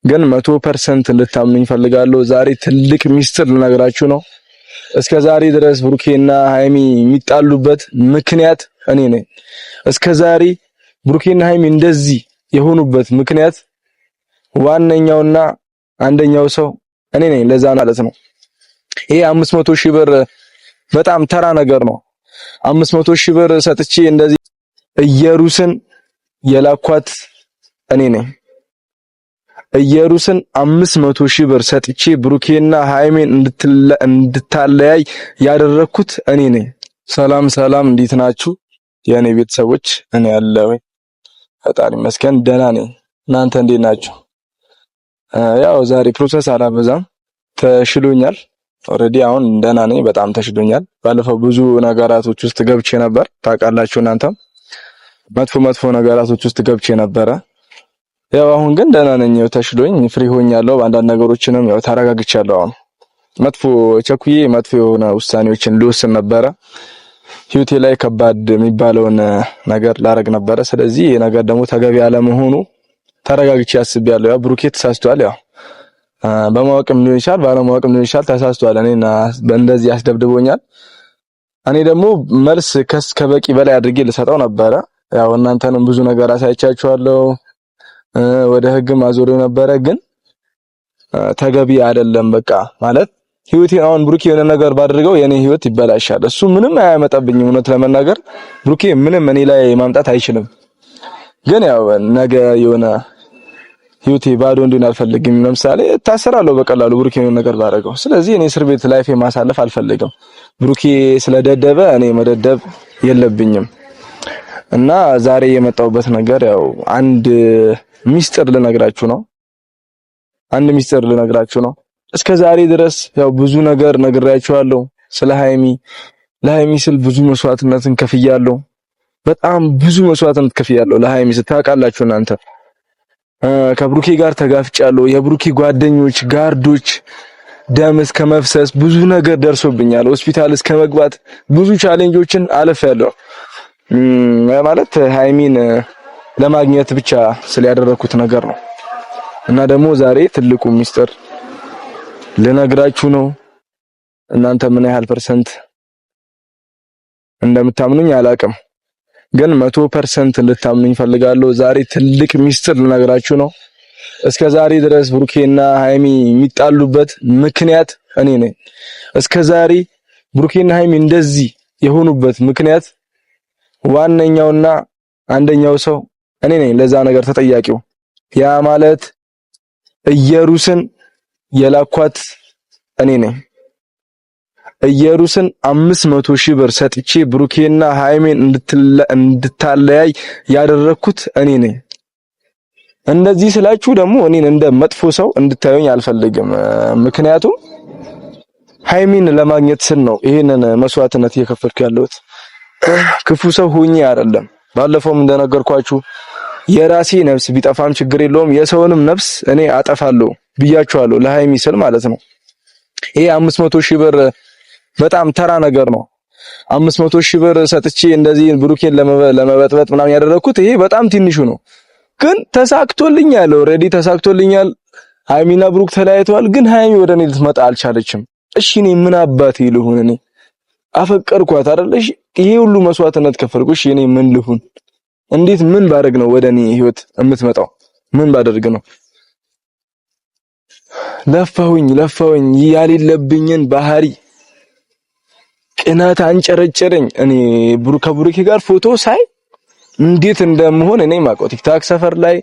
ግን 100% ልታምኑኝ ፈልጋለሁ። ዛሬ ትልቅ ሚስጥር ልነግራችሁ ነው። እስከ ዛሬ ድረስ ብሩኬና ሃይሚ የሚጣሉበት ምክንያት እኔ ነኝ። እስከ ዛሬ ብሩኬና ሃይሚ እንደዚህ የሆኑበት ምክንያት ዋነኛውና አንደኛው ሰው እኔ ነኝ። ለዛ ማለት ነው ይሄ 500 ሺህ ብር በጣም ተራ ነገር ነው። 500 ሺህ ብር ሰጥቼ እንደዚህ እየሩስን የላኳት እኔ ነኝ። እየሩስን 500 ሺህ ብር ሰጥቼ ብሩኬና ሃይሜን እንድታለያይ ያደረኩት እኔ ነኝ። ሰላም ሰላም፣ እንዴት ናችሁ የኔ ቤተሰቦች? እኔ ያለው ፈጣሪ ይመስገን ደህና ነኝ። እናንተ እንዴት ናችሁ? ያው ዛሬ ፕሮሰስ አላበዛም፣ ተሽሎኛል። ኦሬዲ አሁን ደህና ነኝ፣ በጣም ተሽሎኛል። ባለፈው ብዙ ነገራቶች ውስጥ ገብቼ ነበር፣ ታውቃላችሁ እናንተም መጥፎ ነገራቶች ውስጥ ገብቼ ነበረ። ያው አሁን ግን ደህና ነኝ፣ ተሽሎኝ ፍሪ ሆኛለሁ። በአንዳንድ ነገሮችንም ያው ተረጋግቻለሁ። አሁን መጥፎ የሆነ ውሳኔዎችን ልወስን ነበረ። ህይወቴ ላይ ከባድ የሚባለውን ነገር ላረግ ነበረ። ስለዚህ ይሄ ነገር ደግሞ ተገቢ ያለመሆኑ ተረጋግቼ አስቤያለሁ። ያው ብሩኬ ተሳስቷል። ያው በማወቅም ሊሆን ይችላል ባለማወቅም ሊሆን ይችላል ተሳስቷል። እኔና እንደዚህ ያስደብድቦኛል። እኔ ደግሞ መልስ ከበቂ በላይ አድርጌ ልሰጠው ነበረ። ያው እናንተንም ብዙ ነገር አሳይቻችኋለሁ። ወደ ህግም አዞሬው ነበረ፣ ግን ተገቢ አይደለም። በቃ ማለት ህይወቴን አሁን ብሩኬ የሆነ ነገር ባድርገው የኔ ህይወት ይበላሻል። እሱ ምንም አያመጣብኝም። እውነት ለመናገር ብሩኬ ምንም እኔ ላይ ማምጣት አይችልም። ግን ያው ነገ የሆነ ህይወቴ ባዶ እንዲሆን አልፈልግም። ለምሳሌ እታሰራለሁ በቀላሉ ብሩኬ የሆነ ነገር ባደረገው። ስለዚህ እኔ እስር ቤት ላይፌ ማሳለፍ አልፈልግም። ብሩኬ ስለደደበ እኔ መደደብ የለብኝም። እና ዛሬ የመጣሁበት ነገር ያው አንድ ሚስጥር ልነግራችሁ ነው። እስከ ዛሬ ድረስ ያው ብዙ ነገር ነግሬያችኋለሁ ስለ ሃይሚ። ለሃይሚ ስል ብዙ መስዋዕትነትን ከፍያለሁ። በጣም ብዙ መስዋዕትነት ከፍያለሁ ለሃይሚ ስታውቃላችሁ እናንተ። ከብሩኬ ጋር ተጋፍጫለሁ። የብሩኬ ጓደኞች ጋርዶች ደም እስከ መፍሰስ ብዙ ነገር ደርሶብኛል። ሆስፒታል እስከ መግባት ብዙ ቻሌንጆችን አልፌያለሁ። ማለት ሃይሚን ለማግኘት ብቻ ስለያደረኩት ነገር ነው። እና ደግሞ ዛሬ ትልቁ ሚስጥር ልነግራችሁ ነው። እናንተ ምን ያህል ፐርሰንት እንደምታምኑኝ አላቅም፣ ግን 100% ልታምኑኝ ፈልጋለሁ። ዛሬ ትልቅ ሚስጥር ልነግራችሁ ነው። እስከ ዛሬ ድረስ ብሩኬና ሃይሚ የሚጣሉበት ምክንያት እኔ ነኝ። እስከ ዛሬ ብሩኬና ሃይሚ እንደዚህ የሆኑበት ምክንያት ዋነኛውና አንደኛው ሰው እኔ ነኝ። ለዛ ነገር ተጠያቂው ያ ማለት እየሩስን የላኳት እኔ ነኝ። እየሩስን 500 ሺህ ብር ሰጥቼ ብሩኬና ሃይሜን እንድታለያይ ያደረኩት እኔ ነኝ። እንደዚህ ስላችሁ ደግሞ እኔን እንደ መጥፎ ሰው እንድታዩኝ አልፈልግም። ምክንያቱም ሃይሜን ለማግኘት ስል ነው ይሄንን መስዋዕትነት እየከፈልኩ ያለሁት። ክፉ ሰው ሆኜ አይደለም። ባለፈውም እንደነገርኳችሁ የራሴ ነፍስ ቢጠፋም ችግር የለውም የሰውንም ነፍስ እኔ አጠፋለሁ ብያችኋለሁ፣ ለሃይሚ ስል ማለት ነው። ይሄ 500 ሺህ ብር በጣም ተራ ነገር ነው። 500 ሺህ ብር ሰጥቼ እንደዚህ ብሩኬን ለመበጥበጥ ምናምን ያደረኩት ይሄ በጣም ትንሹ ነው። ግን ተሳክቶልኛል፣ ኦሬዲ ተሳክቶልኛል። ሃይሚና ብሩክ ተለያይተዋል። ግን ሃይሚ ወደ እኔ ልትመጣ አልቻለችም። እሺ እኔ ምን አባቴ ልሁን? እኔ አፈቀርኳት አይደለሽ? ይሄ ሁሉ መስዋዕትነት ከፈልኩ። እሺ እኔ ምን ልሁን? እንዴት ምን ባደርግ ነው ወደ እኔ ህይወት የምትመጣው? ምን ባደርግ ነው? ለፋሁኝ ያሌለብኝን ባህሪ ቅናት አንጨረጨረኝ። እኔ ከብሩኬ ጋር ፎቶ ሳይ እንዴት እንደምሆን እኔ ማውቀው ቲክታክ ሰፈር ላይ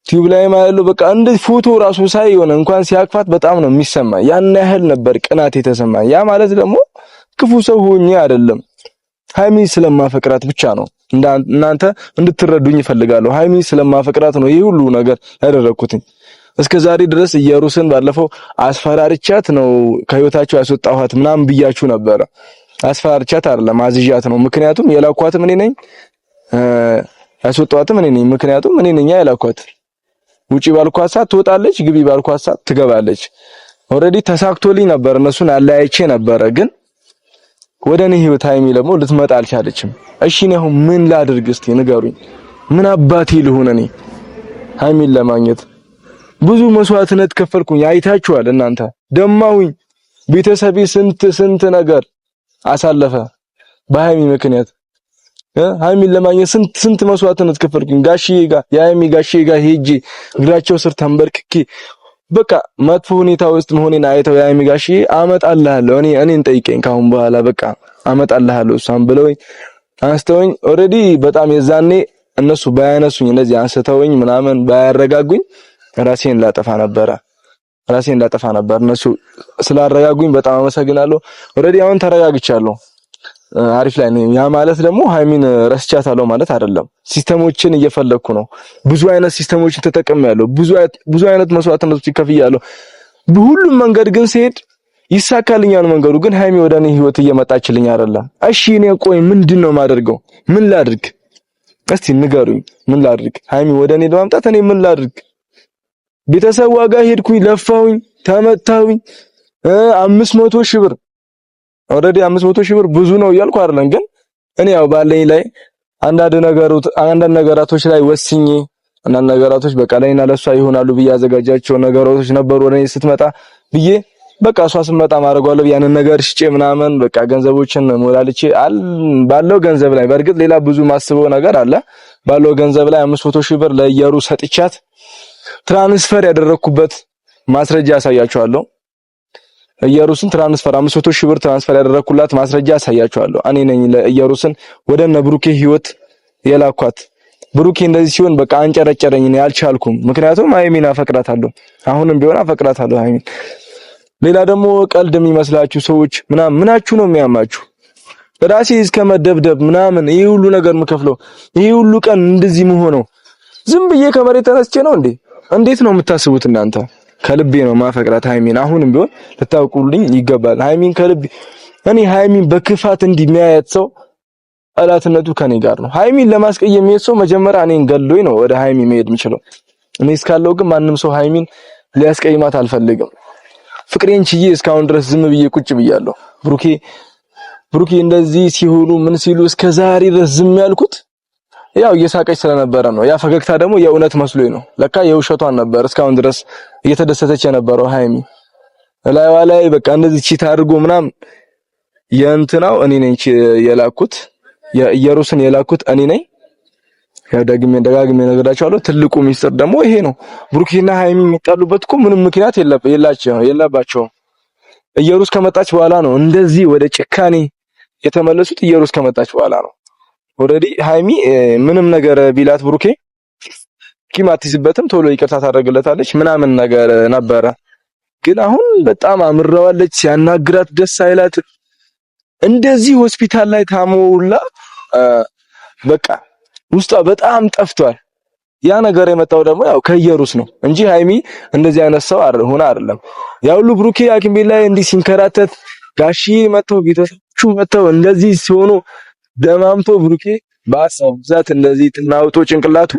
ቲዩብ ላይ ማለት ነው። በቃ እንደ ፎቶ ራሱ ሳይ የሆነ እንኳን ሲያቅፋት በጣም ነው የሚሰማኝ። ያን ያህል ነበር ቅናት የተሰማኝ። ያ ማለት ደግሞ ክፉ ሰው ሆኜ አይደለም፣ ሃይሚ ስለማፈቅራት ብቻ ነው። እናንተ እንድትረዱኝ እፈልጋለሁ። ሃይሚ ስለማፈቅራት ነው ይሄ ሁሉ ነገር ያደረኩት። እስከ ዛሬ ድረስ እየሩስን ባለፈው አስፈራርቻት ነው ከህይወታቸው ያስወጣኋት ምናምን ብያችሁ ነበረ። አስፈራርቻት አይደለም አዝዣት ነው። ምክንያቱም የላኳትም እኔ ነኝ፣ ያስወጣኋትም እኔ ነኝ። ምክንያቱም እኔ ነኝ የላኳት። ውጪ ባልኳት ሰዓት ትወጣለች፣ ግቢ ባልኳት ሰዓት ትገባለች። ኦሬዲ ተሳክቶልኝ ነበር፣ እነሱን አለያይቼ ነበረ። ግን ወደ እኔ ህይወት ሃይሚ ደግሞ ልትመጣ አልቻለችም። እሺ ነው ምን ላድርግ? እስቲ ንገሩኝ። ምን አባቴ ልሁን እኔ ሃይሚን ለማግኘት? ብዙ መስዋዕትነት ከፈልኩኝ። አይታችኋል እናንተ። ደማሁኝ። ቤተሰቤ ስንት ነገር አሳለፈ በሃይሚ ምክንያት። ሃይሚን ለማግኘት ስንት መስዋዕትነት ከፈልኩኝ። ጋሽዬ ጋር የሃይሚ ጋሽዬ ጋር ሄጄ እግራቸው ስር ተንበርክኬ በቃ መጥፎ ሁኔታ ውስጥ መሆኔን አይተው የሃይሚ ጋሽዬ አመጣልሃለሁ እኔን ጠይቀኝ ካሁን በኋላ በቃ አመጣልሃለሁ እሷን ብለውኝ አንስተውኝ ኦሬዲ በጣም የዛኔ እነሱ ባያነሱኝ እንደዚህ አንስተውኝ ምናምን ባያረጋጉኝ ራሴን ላጠፋ ነበር። እነሱ ስላረጋጉኝ በጣም አመሰግናለሁ። ኦሬዲ አሁን ተረጋግቻለሁ። አሪፍ ላይ ነኝ። ያ ማለት ደግሞ ሃይሚን ረስቻታለሁ ማለት አይደለም። ሲስተሞችን እየፈለኩ ነው። ብዙ አይነት ሲስተሞችን ተጠቅሜያለሁ። ብዙ አይነት መስዋዕትነቶችን ከፍያለሁ። በሁሉም መንገድ ግን ሲሄድ ይሳካልኛል መንገዱ። ግን ሃይሚ ወደ እኔ ህይወት እየመጣችልኝ አይደለም። እሺ እኔ ቆይ ምንድነው ማደርገው? ምን ላድርግ? እስቲ ንገሩኝ። ምን ላድርግ? ሃይሚ ወደ እኔ ለማምጣት እኔ ምን ላድርግ? ቤተሰብ ዋጋ ሄድኩኝ፣ ለፋሁኝ፣ ተመታሁኝ። 500 ሺህ ብር ኦልሬዲ 500 ሺህ ብር ብዙ ነው እያልኩ አይደለም። ግን እኔ ያው ባለኝ ላይ አንዳንድ ነገራቶች ላይ ወስኜ አንዳንድ ነገራቶች በቃ ለኔና ለሷ ይሆናሉ ብዬ ያዘጋጃቸው ነገራቶች ነበሩ። ወደ እኔ ስትመጣ ብዬ በቃ እሷ ስትመጣ ማድረጓለሁ ያንን ነገር ሽጬ ምናምን በቃ ገንዘቦችን ሞላልቼ ባለው ገንዘብ ላይ በእርግጥ ሌላ ብዙ ማስበው ነገር አለ። ባለው ገንዘብ ላይ 500 ሺህ ብር ለኢየሩ ሰጥቻት ትራንስፈር ያደረኩበት ማስረጃ ያሳያቸዋለሁ። ኢየሩስን ትራንስፈር 500 ሺህ ብር ትራንስፈር ያደረኩላት ማስረጃ ያሳያቸዋለሁ። እኔ ነኝ ለኢየሩስን ወደ እነ ብሩኬ ህይወት የላኳት። ብሩኬ እንደዚህ ሲሆን በቃ አንጨረጨረኝ፣ እኔ አልቻልኩም። ምክንያቱም ሃይሚን አፈቅራታለሁ፣ አሁንም ቢሆን አፈቅራታለሁ ሃይሚን። ሌላ ደግሞ ቀልድ የሚመስላችሁ ሰዎች ምናችሁ ነው የሚያማችሁ? ራሴ እስከ መደብደብ ምናምን ይሄ ሁሉ ነገር የምከፍለው ይሄ ሁሉ ቀን እንደዚህ መሆነው ዝም ብዬ ከመሬት ተነስቼ ነው እንዴ? እንዴት ነው የምታስቡት እናንተ? ከልቤ ነው ማፈቅራት ሃይሚን። አሁንም ቢሆን ልታውቁልኝ ይገባል። ሃይሚን ከልቤ እኔ ሃይሚን በክፋት እንዲሚያያት ሰው ጠላትነቱ ከኔ ጋር ነው። ሃይሚን ለማስቀየም የሚሄድ ሰው መጀመሪያ እኔን ገሎኝ ነው ወደ ሃይሚ መሄድ የምችለው። እኔ እስካለው ግን ማንም ሰው ሃይሚን ሊያስቀይማት አልፈልግም። ፍቅሬን ችዬ እስካሁን ድረስ ዝም ብዬ ቁጭ ብያለሁ። ብሩኬ እንደዚህ ሲሆኑ ምን ሲሉ እስከ ዛሬ ድረስ ዝም ያልኩት ያው እየሳቀች ስለነበረ ነው። ያ ፈገግታ ደግሞ የእውነት መስሎኝ ነው። ለካ የውሸቷን ነበር እስካሁን ድረስ እየተደሰተች የነበረው ሃይሚ። ላይዋ ላይ በቃ እንደዚህ ቺት አድርጎ ምናምን የእንትናው እኔ ነኝ የላኩት የኢየሩስን የላኩት እኔ ነኝ። ያው ደጋግሜ ነግራቸዋለሁ። ትልቁ ሚስጥር ደግሞ ይሄ ነው። ብሩኬና ሃይሚ የሚጣሉበት እኮ ምንም ምክንያት የለባቸውም። ኢየሩስ ከመጣች በኋላ ነው እንደዚህ ወደ ጭካኔ የተመለሱት። ኢየሩስ ከመጣች በኋላ ነው። ኦልሬዲ ሃይሚ ምንም ነገር ቢላት ብሩኬ ቂም አትይዝበትም፣ ቶሎ ይቅርታ ታደርግለታለች ምናምን ነገር ነበረ። ግን አሁን በጣም አምረዋለች። ሲያናግራት ደስ አይላት። እንደዚህ ሆስፒታል ላይ ታሞውላ በቃ ውስጧ በጣም ጠፍቷል። ያ ነገር የመጣው ደግሞ ያው ከኢየሩስ ነው እንጂ ሃይሚ እንደዚህ አይነት ሰው ሆነ አይደለም። ያው ሁሉ ብሩኬ ሐኪም ቤት ላይ እንዲህ ሲንከራተት ጋሽዬ መጥተው ቤተሰቦቹ መጥተው እንደዚህ ሲሆኑ ደማምቶ ብሩኬ በአሳብ ብዛት እንደዚህ ትናውጦ ጭንቅላቱ።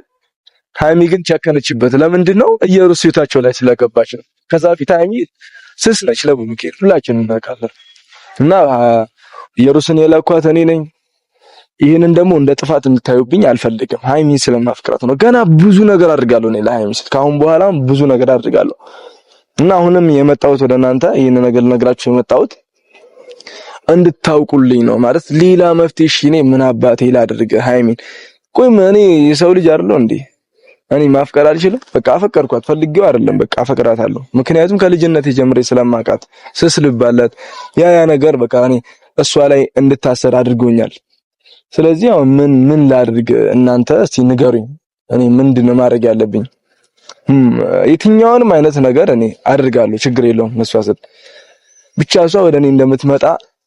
ሃይሚ ግን ቸከነችበት። ለምንድን ነው? ኢየሩስ ህይወታቸው ላይ ስለገባች ነው። ከዛ ፊት ሃይሚ ስስ ነች ለብሩኬ፣ ሁላችንም እናውቃለን። እና ኢየሩስን የላኳት እኔ ነኝ። ይሄንን ደግሞ እንደ ጥፋት እንድታዩብኝ አልፈልግም። ሃይሚ ስለማፍቅራት ነው። ገና ብዙ ነገር አድርጋለሁ እኔ ለሃይሚ ስል ካሁን በኋላ ብዙ ነገር አድርጋለሁ። እና አሁንም የመጣሁት ወደ እናንተ ይሄን ነገር ልነግራችሁ የመጣሁት እንድታውቁልኝ ነው። ማለት ሌላ መፍትሄ እሺ፣ እኔ ምን አባቴ ላድርግ ሃይሚን? ቆይ እኔ የሰው ልጅ አይደለሁ እንዴ? እኔ ማፍቀር አልችልም? በቃ አፈቀርኳት፣ ፈልጌው አይደለም፣ በቃ አፈቅራታለሁ። ምክንያቱም ከልጅነቴ ጀምሬ ስለማውቃት ስስልባላት ያ ነገር በቃ እኔ እሷ ላይ እንድታሰር አድርጎኛል። ስለዚህ አሁን ምን ላድርግ? እናንተ እስቲ ንገሩኝ። እኔ ምንድነው ማድረግ ያለብኝ? የትኛውንም አይነት ነገር እኔ አድርጋለሁ፣ ችግር የለውም። እሷ ስል ብቻ እሷ ወደ እኔ እንደምትመጣ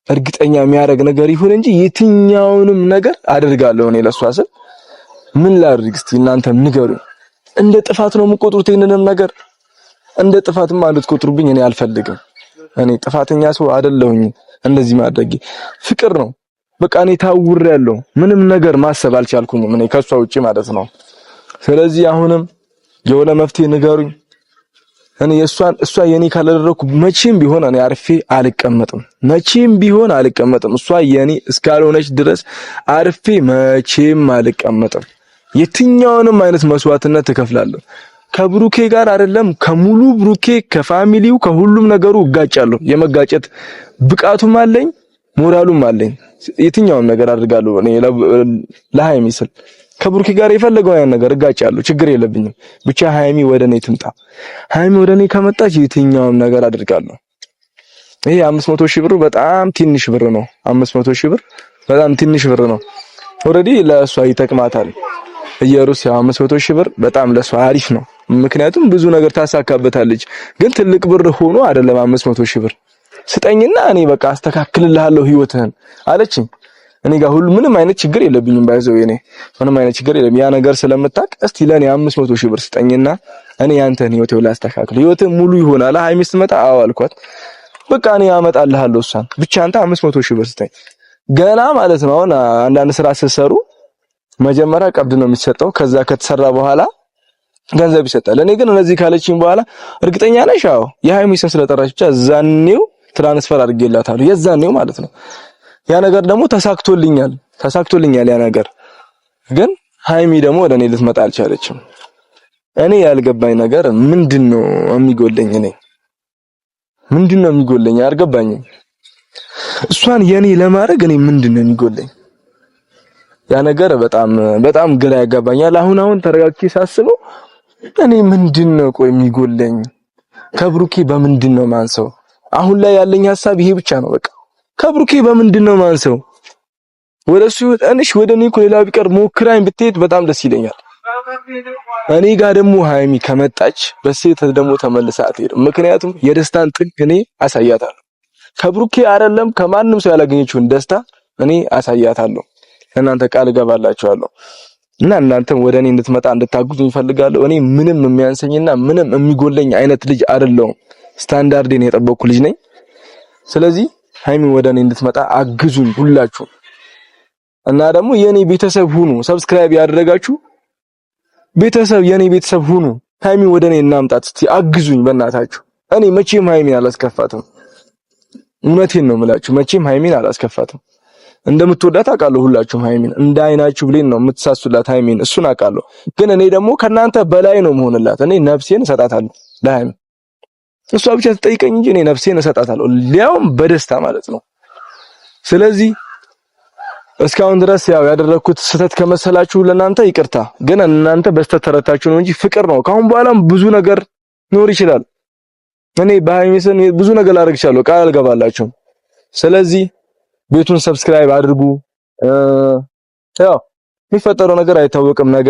እርግጠኛ የሚያደርግ ነገር ይሁን እንጂ የትኛውንም ነገር አድርጋለሁ እኔ ለሷ ስል። ምን ላድርግ እስቲ እናንተ ንገሩኝ። እንደ ጥፋት ነው የምቆጥሩት? ይሄንንም ነገር እንደ ጥፋትማ እንድትቆጥሩብኝ እኔ አልፈልግም። እኔ ጥፋተኛ ሰው አይደለሁኝ። እንደዚህ ማድረግ ፍቅር ነው። በቃ እኔ ታውሬያለሁ። ምንም ነገር ማሰብ አልቻልኩኝም እኔ ከሷ ውጪ ማለት ነው። ስለዚህ አሁንም የሆነ መፍትሄ ንገሩኝ። እኔ እሷ የኔ ካላደረኩ መቼም ቢሆን እኔ አርፌ አልቀመጥም። መቼም ቢሆን አልቀመጥም። እሷ የኔ እስካልሆነች ድረስ አርፌ መቼም አልቀመጥም። የትኛውንም አይነት መስዋዕትነት እከፍላለሁ። ከብሩኬ ጋር አይደለም ከሙሉ ብሩኬ ከፋሚሊው ከሁሉም ነገሩ እጋጫለሁ። የመጋጨት ብቃቱም አለኝ ሞራሉም አለኝ። የትኛውም ነገር አድርጋለሁ እኔ ለሃይሚ ስል ከብሩኬ ጋር የፈለገው ያን ነገር እጋጫለሁ። ችግር የለብኝም። ብቻ ሃይሚ ወደኔ ትምጣ። ሃይሚ ወደኔ ከመጣች የትኛውም ነገር አድርጋለሁ። ይሄ 500 ሺህ ብር በጣም ትንሽ ብር ነው። 500 ሺህ ብር በጣም ትንሽ ብር ነው። ኦሬዲ ለእሷ ይጠቅማታል። እየሩስ 500 ሺህ ብር በጣም ለእሷ አሪፍ ነው። ምክንያቱም ብዙ ነገር ታሳካበታለች። ግን ትልቅ ብር ሆኖ አይደለም 500 ሺህ ብር ስጠኝና እኔ በቃ አስተካክልልሃለሁ ህይወትህን አለችኝ። እኔ ጋር ሁሉ ምንም አይነት ችግር የለብኝም። ባይዘው እኔ ምንም አይነት ችግር የለም። ያ ነገር ስለምታውቅ እስቲ ለኔ 500 ሺህ ብር ስጠኝና እኔ ያንተን ህይወት ላስተካክል። ህይወትህ ሙሉ ይሆናል። ሃይሚ ስትመጣ አዎ አልኳት። በቃ እኔ አመጣልሃለሁ እሷን ብቻ አንተ 500 ሺህ ብር ስጠኝ። ገና ማለት ነው አሁን አንዳንድ ስራ ስትሰሩ መጀመሪያ ቀብድ ነው የሚሰጠው። ከዛ ከተሰራ በኋላ ገንዘብ ይሰጣል። እኔ ግን እነዚህ ካለችኝ በኋላ እርግጠኛ ነሽ? አዎ የሃይሚ ስም ስለጠራች ብቻ ዛኔው ትራንስፈር አድርጌላታለሁ። የዛኔው ማለት ነው። ያ ነገር ደግሞ ተሳክቶልኛል ያ ነገር። ግን ሃይሚ ደግሞ ወደ እኔ ልትመጣ አልቻለችም። እኔ ያልገባኝ ነገር ምንድነው የሚጎለኝ? ምንድነው የሚጎለኝ? አልገባኝም። እሷን የኔ ለማድረግ እኔ ምንድነው የሚጎለኝ? ያ ነገር በጣም ግራ ያጋባኛል። አሁን ተረጋግቼ ሳስበው እኔ ምንድነው ቆይ የሚጎለኝ? ከብሩኬ በምንድነው ማንሰው? አሁን ላይ ያለኝ ሐሳብ ይሄ ብቻ ነው። በቃ ከብሩኬ በምንድነው ማንሰው? ወደሱ እኔሽ ወደኔ እኮ ሌላ ቢቀር ሞክራኝ ብትሄድ በጣም ደስ ይለኛል። እኔ ጋር ደግሞ ሃይሚ ከመጣች በሴት ደግሞ ተመልሳ አትሄድም። ምክንያቱም የደስታን ጥግ እኔ አሳያታለሁ። ከብሩኬ አይደለም ከማንም ሰው ያላገኘችውን ደስታ እኔ አሳያታለሁ። እናንተ ቃል እገባላችኋለሁ እና እናንተም ወደ እኔ እንድትመጣ እንድታግዙኝ እፈልጋለሁ። እኔ ምንም የሚያንሰኝና ምንም የሚጎለኝ አይነት ልጅ አይደለሁም። ስታንዳርዴን የጠበቅኩ ልጅ ነኝ። ስለዚህ ሃይሚ ወደ እኔ እንድትመጣ አግዙኝ ሁላችሁ እና ደግሞ የኔ ቤተሰብ ሁኑ። ሰብስክራይብ ያደረጋችሁ ቤተሰብ የኔ ቤተሰብ ሁኑ። ሃይሚ ወደ እኔ እናምጣት እስቲ አግዙኝ በእናታችሁ። እኔ መቼም ሃይሚን አላስከፋትም። እውነቴን ነው የምላችሁ። መቼም ሃይሚን አላስከፋትም። እንደምትወዳት አውቃለሁ። ሁላችሁም ሃይሚን እንደ አይናችሁ ብሌን ነው የምትሳሱላት ሃይሚን። እሱን አውቃለሁ። ግን እኔ ደግሞ ከናንተ በላይ ነው መሆንላት። እኔ ነፍሴን እሰጣታለሁ ለሃይሚ። እሷ ብቻ ትጠይቀኝ እንጂ እኔ ነፍሴን እሰጣታለሁ፣ ሊያውም በደስታ ማለት ነው። ስለዚህ እስካሁን ድረስ ያው ያደረኩት ስህተት ከመሰላችሁ ለናንተ ይቅርታ። ግን እናንተ በስተት ተረታችሁ ነው እንጂ ፍቅር ነው። ካሁን በኋላም ብዙ ነገር ኖር ይችላል። እኔ በሃይሚ ስም ብዙ ነገር ላደርግቻለሁ፣ ቃል አልገባላችሁም። ስለዚህ ቤቱን ሰብስክራይብ አድርጉ። ያው የሚፈጠረው ነገር አይታወቅም። ነገ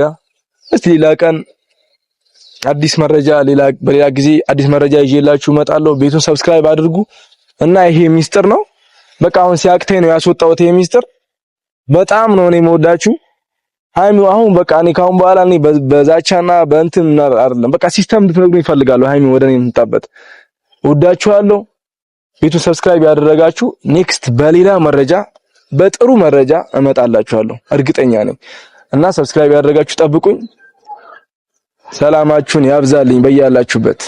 እስቲ ሌላ ቀን አዲስ መረጃ በሌላ ጊዜ አዲስ መረጃ ይዤላችሁ እመጣለሁ። ቤቱን ሰብስክራይብ አድርጉ እና ይሄ ሚስጥር ነው። በቃ አሁን ሲያቅተኝ ነው ያስወጣሁት ይሄ ሚስጥር። በጣም ነው እኔ የምወዳችሁ ሃይሚ። አሁን በቃ እኔ ካሁን በኋላ እኔ በዛቻና በእንትን አይደለም፣ በቃ ሲስተም እንድትነግሩኝ እፈልጋለሁ። ሃይሚ ወደ እኔ የምትጣበት እወዳችኋለሁ። ቤቱን ሰብስክራይብ ያደረጋችሁ ኔክስት በሌላ መረጃ በጥሩ መረጃ እመጣላችኋለሁ እርግጠኛ ነኝ። እና ሰብስክራይብ ያደረጋችሁ ጠብቁኝ። ሰላማችሁን ያብዛልኝ በያላችሁበት።